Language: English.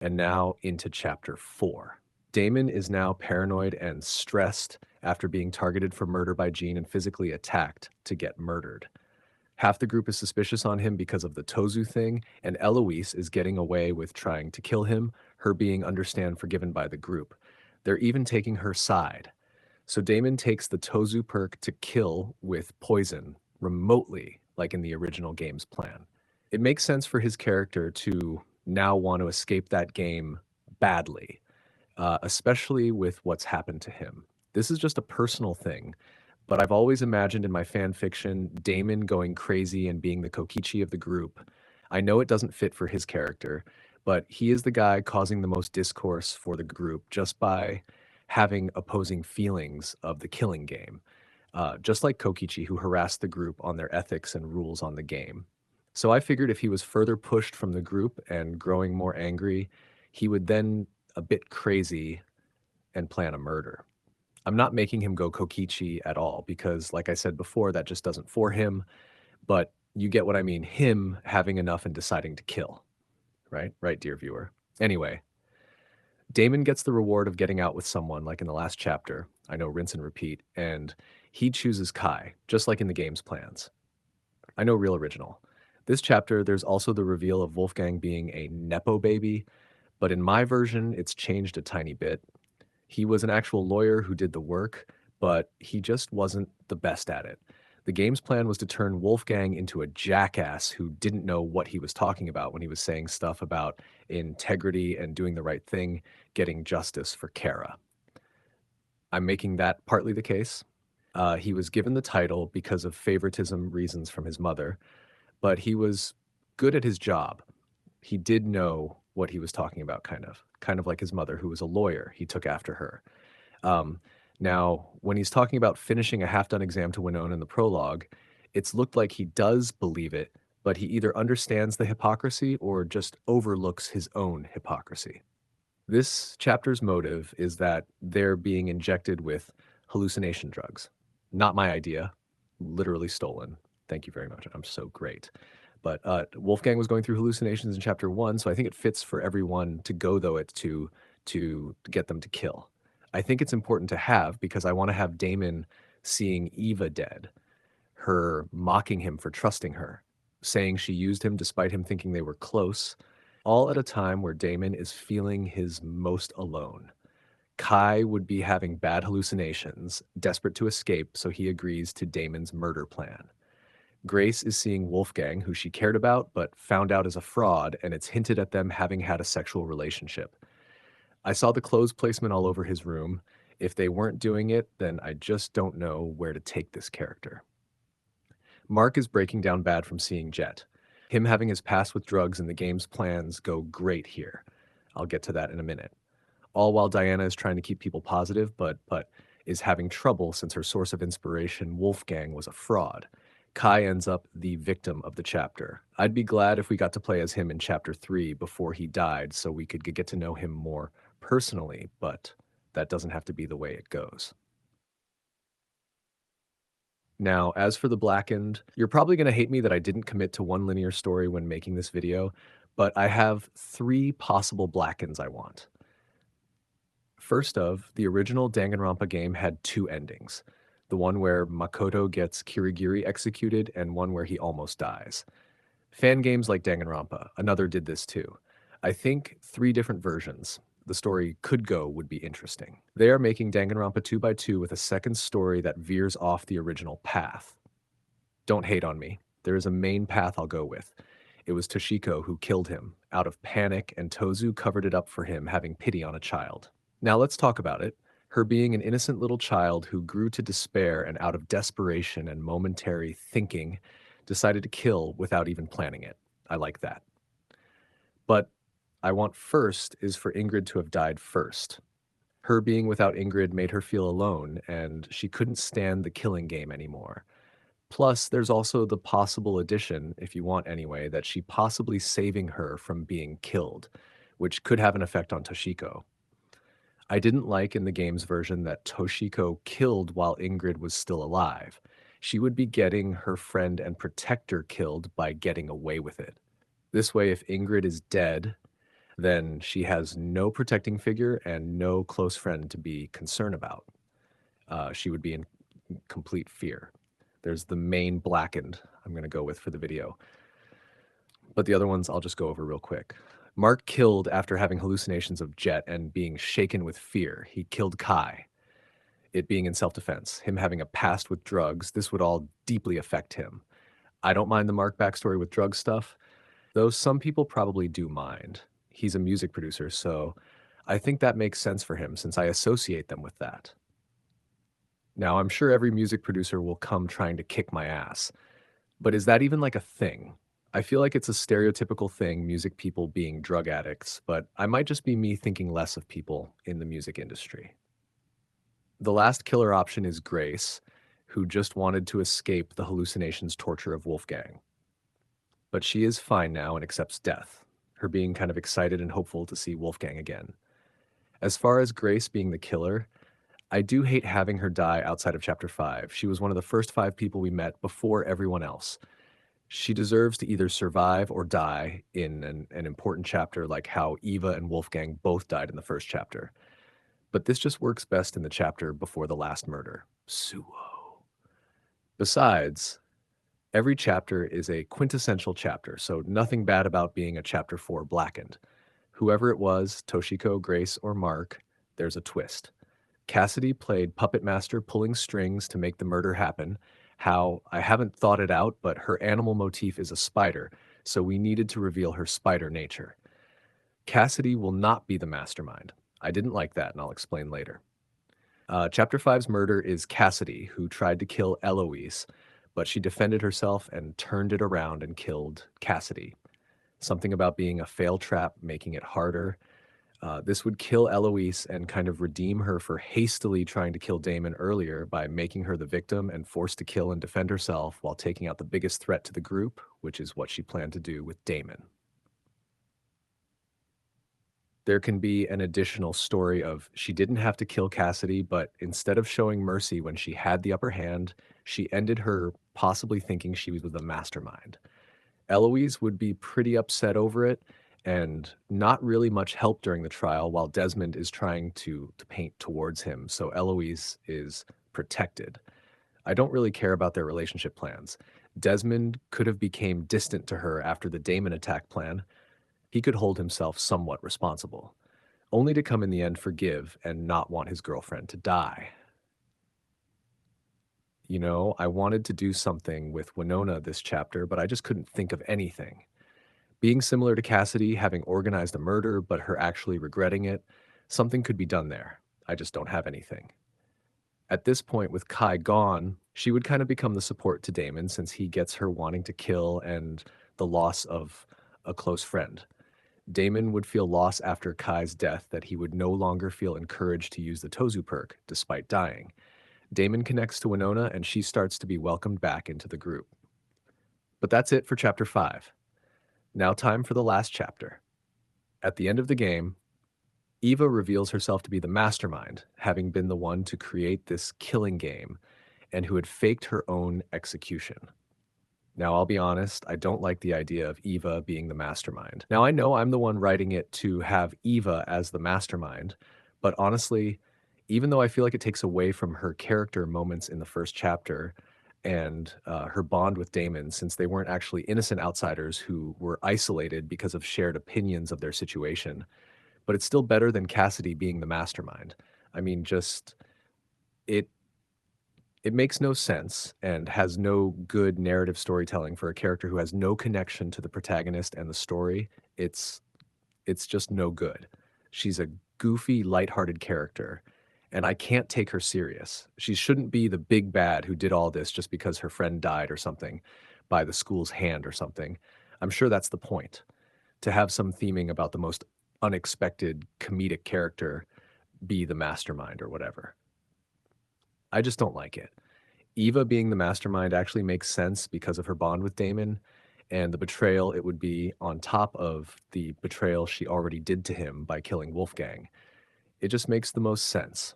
And now into chapter 4. Damon is now paranoid and stressed after being targeted for murder by Jean and physically attacked to get murdered. Half the group is suspicious on him because of the Tozu thing, and Eloise is getting away with trying to kill him, her being understand forgiven by the group. They're even taking her side. So Damon takes the Tozu perk to kill with poison remotely, like in the original game's plan. It makes sense for his character to now want to escape that game badly, especially with what's happened to him. This is just a personal thing, but I've always imagined in my fan fiction Damon going crazy and being the Kokichi of the group. I know it doesn't fit for his character, but he is the guy causing the most discourse for the group just by having opposing feelings of the killing game, just like Kokichi, who harassed the group on their ethics and rules on the game. So I figured if he was further pushed from the group and growing more angry, he would then a bit crazy and plan a murder. I'm not making him go Kokichi at all because, like I said before, that just doesn't for him. But you get what I mean. Him having enough and deciding to kill, right? Right, dear viewer. Anyway, Damon gets the reward of getting out with someone, like in the last chapter. I know, rinse and repeat. And he chooses Kai, just like in the game's plans. I know, real original. This chapter, there's also the reveal of Wolfgang being a Nepo baby, but in my version, it's changed a tiny bit. He was an actual lawyer who did the work, but he just wasn't the best at it. The game's plan was to turn Wolfgang into a jackass who didn't know what he was talking about when he was saying stuff about integrity and doing the right thing, getting justice for Kara. I'm making that partly the case. He was given the title because of favoritism reasons from his mother, but he was good at his job. He did know what he was talking about, kind of like his mother, who was a lawyer. He took after her. Um, Now, when he's talking about finishing a half-done exam to Winona in the prologue, it's looked like he does believe it, but he either understands the hypocrisy or just overlooks his own hypocrisy. This chapter's motive is that they're being injected with hallucination drugs. Not my idea, literally stolen. Thank you very much. I'm so great. But Wolfgang was going through hallucinations in chapter 1, so I think it fits for everyone to go though it to get them to kill. I think it's important to have because I want to have Damon seeing Eva dead, her mocking him for trusting her, saying she used him despite him thinking they were close, all at a time where Damon is feeling his most alone. Kai would be having bad hallucinations, desperate to escape, so he agrees to Damon's murder plan. Grace is seeing Wolfgang, who she cared about but found out is a fraud, and it's hinted at them having had a sexual relationship. I saw the clothes placement all over his room. If they weren't doing it, then I just don't know where to take this character. Mark is breaking down bad from seeing Jet. Him having his past with drugs and the game's plans go great here. I'll get to that in a minute. All while Diana is trying to keep people positive, but is having trouble since her source of inspiration, Wolfgang, was a fraud. Kai ends up the victim of the chapter. I'd be glad if we got to play as him in chapter 3 before he died so we could get to know him more personally, but that doesn't have to be the way it goes. Now, as for the Blackened, you're probably going to hate me that I didn't commit to one linear story when making this video, but I have 3 possible Blackens I want. First of, the original Danganronpa game had 2 endings. The one where Makoto gets Kirigiri executed and one where he almost dies. Fan games like Danganronpa, another did this too. I think 3 different versions the story could go would be interesting. They are making Danganronpa 2x2 with a second story that veers off the original path. Don't hate on me. There is a main path I'll go with. It was Toshiko who killed him, out of panic, and Tozu covered it up for him, having pity on a child. Now let's talk about it. Her being an innocent little child who grew to despair and out of desperation and momentary thinking, decided to kill without even planning it. I like that. But I want first is for Ingrid to have died first. Her being without Ingrid made her feel alone, and she couldn't stand the killing game anymore. Plus, there's also the possible addition, if you want anyway, that she possibly saving her from being killed, which could have an effect on Toshiko. I didn't like in the game's version that Toshiko killed while Ingrid was still alive. She would be getting her friend and protector killed by getting away with it. This way, if Ingrid is dead, then she has no protecting figure and no close friend to be concerned about. She would be in complete fear. There's the main blackened I'm going to go with for the video, but the other ones I'll just go over real quick. Mark killed after having hallucinations of Jet and being shaken with fear. He killed Kai, it being in self-defense. Him having a past with drugs, this would all deeply affect him. I don't mind the Mark backstory with drug stuff, though some people probably do mind. He's a music producer, so I think that makes sense for him since I associate them with that. Now, I'm sure every music producer will come trying to kick my ass, but is that even like a thing? I feel like it's a stereotypical thing, music people being drug addicts, but I might just be me thinking less of people in the music industry. The last killer option is Grace, who just wanted to escape the hallucinations torture of Wolfgang. But she is fine now and accepts death, her being kind of excited and hopeful to see Wolfgang again. As far as Grace being the killer, I do hate having her die outside of Chapter 5. She was one of the first 5 people we met before everyone else. She deserves to either survive or die in an important chapter like how Eva and Wolfgang both died in the first chapter. But this just works best in the chapter before the last murder. Suo. Besides, every chapter is a quintessential chapter, so nothing bad about being a Chapter 4 Blackened. Whoever it was, Toshiko, Grace, or Mark, there's a twist. Cassidy played puppet master pulling strings to make the murder happen. How, I haven't thought it out, but her animal motif is a spider, so we needed to reveal her spider nature. Cassidy will not be the mastermind. I didn't like that, and I'll explain later. Chapter 5's murder is Cassidy, who tried to kill Eloise, but she defended herself and turned it around and killed Cassidy. Something about being a fail trap, making it harder. This would kill Eloise and kind of redeem her for hastily trying to kill Damon earlier by making her the victim and forced to kill and defend herself while taking out the biggest threat to the group, which is what she planned to do with Damon. There can be an additional story of she didn't have to kill Cassidy, but instead of showing mercy when she had the upper hand, she ended her possibly thinking she was the mastermind. Eloise would be pretty upset over it and not really much help during the trial while Desmond is trying to paint towards him, so Eloise is protected. I don't really care about their relationship plans. Desmond could have became distant to her after the Damon attack plan. He could hold himself somewhat responsible, only to come in the end forgive and not want his girlfriend to die. You know, I wanted to do something with Winona this chapter, but I just couldn't think of anything. Being similar to Cassidy, having organized a murder, but her actually regretting it, something could be done there. I just don't have anything. At this point, with Kai gone, she would kind of become the support to Damon since he gets her wanting to kill and the loss of a close friend. Damon would feel loss after Kai's death that he would no longer feel encouraged to use the Tozu perk, despite dying. Damon connects to Winona and she starts to be welcomed back into the group. But that's it for Chapter 5. Now time for the last chapter. At the end of the game, Eva reveals herself to be the mastermind, having been the one to create this killing game and who had faked her own execution. Now, I'll be honest, I don't like the idea of Eva being the mastermind. Now, I know I'm the one writing it to have Eva as the mastermind, but honestly, even though I feel like it takes away from her character moments in the first chapter and her bond with Damon, since they weren't actually innocent outsiders who were isolated because of shared opinions of their situation, but it's still better than Cassidy being the mastermind. I mean, just it it makes no sense and has no good narrative storytelling for a character who has no connection to the protagonist and the story. It's just no good. She's a goofy, lighthearted character, and I can't take her serious. She shouldn't be the big bad who did all this just because her friend died or something by the school's hand or something. I'm sure that's the point, to have some theming about the most unexpected comedic character be the mastermind or whatever. I just don't like it. Eva being the mastermind actually makes sense because of her bond with Damon and the betrayal it would be on top of the betrayal she already did to him by killing Wolfgang. It just makes the most sense.